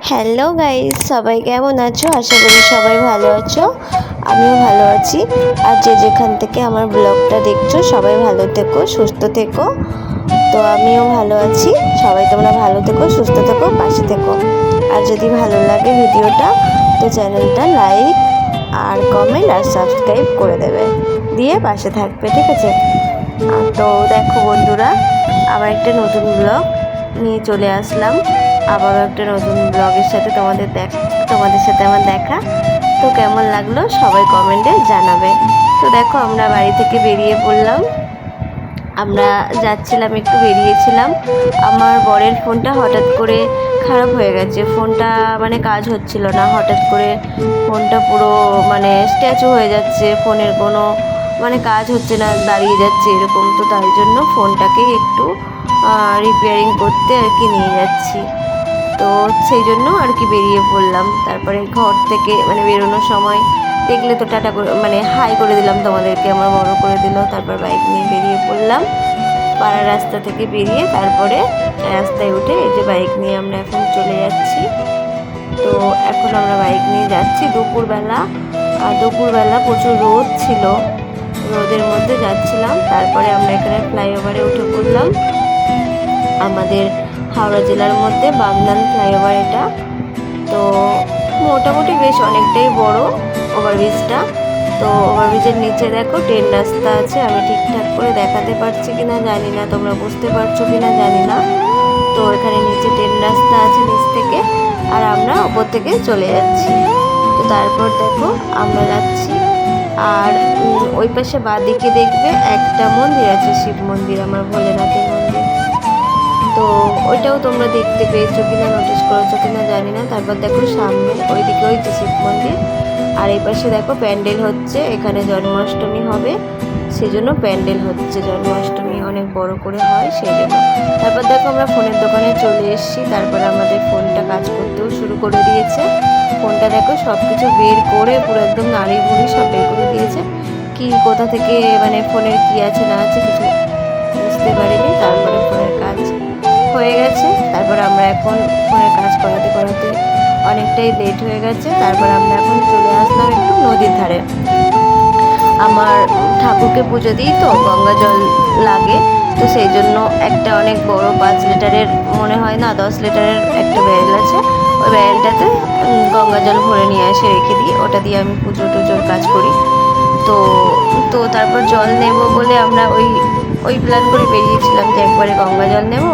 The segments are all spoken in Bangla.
হ্যালো গাইস, সবাই কেমন আছো? আশা করি সবাই ভালো আছো। আমিও ভালো আছি। আর যে যেখান থেকে আমার ব্লগটা দেখছো সবাই ভালো থেকো, সুস্থ থেকো। তো আমিও ভালো আছি। সবাই তোমরা ভালো থেকো, সুস্থ থেকো, পাশে থেকো। আর যদি ভালো লাগে ভিডিওটা তো চ্যানেলটা লাইক আর কমেন্ট আর সাবস্ক্রাইব করে দেবে, দিয়ে পাশে থাকবে, ঠিক আছে? তো দেখো বন্ধুরা, আবার একটা নতুন ব্লগ নিয়ে চলে আসলাম। আবারও একটা নতুন ব্লগের সাথে তোমাদের সাথে আমার দেখা। তো কেমন লাগলো সবাই কমেন্টে জানাবে। তো দেখো, আমরা বাড়ি থেকে বেরিয়ে পড়লাম। আমরা যাচ্ছিলাম, একটু বেরিয়েছিলাম। আমার বরের ফোনটা হঠাৎ করে খারাপ হয়ে গেছে। ফোনটা মানে কাজ হচ্ছিল না, হঠাৎ করে ফোনটা পুরো মানে স্ট্যাচু হয়ে যাচ্ছে, ফোনের কোনো মানে কাজ হচ্ছে না, দাঁড়িয়ে যাচ্ছে এরকম। তো তাই জন্য ফোনটাকে একটু রিপেয়ারিং করতে আর কি নিয়ে যাচ্ছি। তো সেই জন্য আর কি বেরিয়ে পড়লাম। তারপরে ঘর থেকে মানে বেরোনোর সময় দেখলে তো টাটা করে মানে হাই করে দিলাম তোমাদেরকে, আমার বড় করে দিল। তারপর বাইক নিয়ে বেরিয়ে পড়লাম পাড়ার রাস্তা থেকে বেরিয়ে। তারপরে রাস্তায় উঠে এই যে বাইক নিয়ে আমরা এখন চলে যাচ্ছি। তো এখন আমরা বাইক নিয়ে যাচ্ছি দুপুরবেলা। আর দুপুরবেলা প্রচুর রোদ ছিল, রোদের মধ্যে যাচ্ছিলাম। তারপরে আমরা এখানে ফ্লাইওভারে উঠে পড়লাম। আমাদের হাওড়া জেলার মধ্যে বাগনান ফ্লাইওভার এটা। তো মোটামুটি বেশ অনেকটাই বড় ওভারব্রিজটা। তো ওভারব্রিজের নিচে দেখো ট্রেন রাস্তা আছে। আমি ঠিকঠাক করে দেখাতে পারছি কিনা জানি না, তোমরা বুঝতে পারছো কিনা জানি না। তো এখানে নিচে ট্রেন রাস্তা আছে নিচ থেকে, আর আমরা ওপর থেকে চলে যাচ্ছি। তো তারপর দেখো আমরা যাচ্ছি। আর ওই পাশে বাঁদিকে দেখবে একটা মন্দির আছে, শিব মন্দির, আমার ভোলেনাথের মন্দির। তো ওইটাও তোমরা দেখতে পেয়েছো কিনা, নোটিস করেছো কিনা জানি না। তারপর দেখো সামনে ওইদিকে ওই যে শিব মন্দির, আর এই পাশে দেখো প্যান্ডেল হচ্ছে। এখানে জন্মাষ্টমী হবে, সেজন্য প্যান্ডেল হচ্ছে। জন্মাষ্টমী অনেক বড় করে হয় সেই জন্য। তারপর দেখো আমরা ফোনের দোকানে চলে এসেছি। তারপরে আমাদের ফোনটা কাজ করতেও শুরু করে দিয়েছে। ফোনটা দেখো সব কিছু বের করে পুরো একদম নাড়ি ভুড়ি সব বের করে দিয়েছে। কি কোথা থেকে মানে ফোনের কি আছে না আছে কিছু বুঝতে পারিনি। তারপরে ফোনের কাজ হয়ে গেছে। তারপর আমরা এখন ফোনের কাজ করাতে করাতে অনেকটাই লেট হয়ে গেছে। তারপর আমরা এখন চলে আসলাম একটু নদীর ধারে। আমার ঠাকুরকে পুজো দিই, তো গঙ্গা জল লাগে। তো সেই জন্য একটা অনেক বড় 5 লিটারের মনে হয় না 10 লিটারের একটা ব্যারেল আছে। ওই ব্যারেলটাতে গঙ্গা জল ভরে নিয়ে এসে রেখে দিই, ওটা দিয়ে আমি পুজো টুজোর কাজ করি। তো তো তারপর জল নেব বলে আমরা ওই প্ল্যান করে বেরিয়েছিলাম যে একবারে গঙ্গা জল নেব।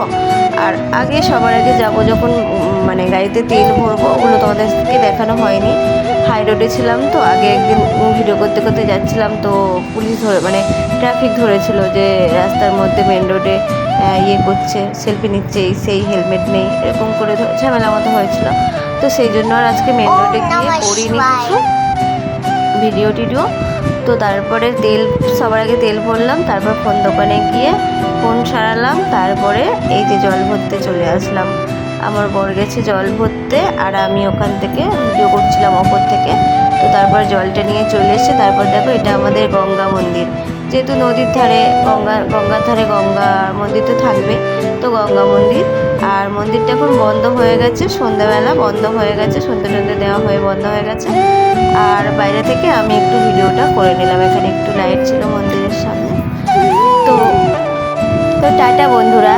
আর সবার আগে যাব যখন মানে গাড়িতে তেল ভরবো, ওগুলো তোমাদেরকে দেখানো হয়নি। হাই রোডে ছিলাম, তো আগে একদিন ভিডিও করতে করতে যাচ্ছিলাম, তো পুলিশ ধরে মানে ট্রাফিক ধরেছিল যে রাস্তার মধ্যে মেন রোডে ইয়ে করছে, সেলফি নিচ্ছে, সেই হেলমেট নেই, এরকম করে ঝামেলা মতো হয়েছিল। তো সেই জন্য আর আজকে মেন রোডে গিয়ে করিনি কিছু ভিডিও টিডিও। তো তারপরে সবার আগে তেল ভরলাম, তারপর ফোন দোকানে গিয়ে ফোন সারালাম। তারপরে এই যে জল ভরতে চলে আসলাম। আমার বর গেছে জল ভরতে, আর আমি ওখান থেকে ভিডিও করছিলাম ওপর থেকে। তো তারপর জলটা নিয়ে চলে এসেছে। তারপর দেখো এটা আমাদের গঙ্গা মন্দির, যেহেতু নদীর ধারে গঙ্গার ধারে গঙ্গা মন্দির তো থাকবে। তো গঙ্গা মন্দির, আর মন্দিরটা এখন বন্ধ হয়ে গেছে, সন্ধ্যাবেলা বন্ধ হয়ে গেছে, সন্ধ্যে টন্ধে দেওয়া হয়ে বন্ধ হয়ে গেছে। আর বাইরে থেকে আমি একটু ভিডিওটা করে নিলাম, এখানে একটু লাইট ছিল মন্দিরের সামনে। তো টাটা বন্ধুরা।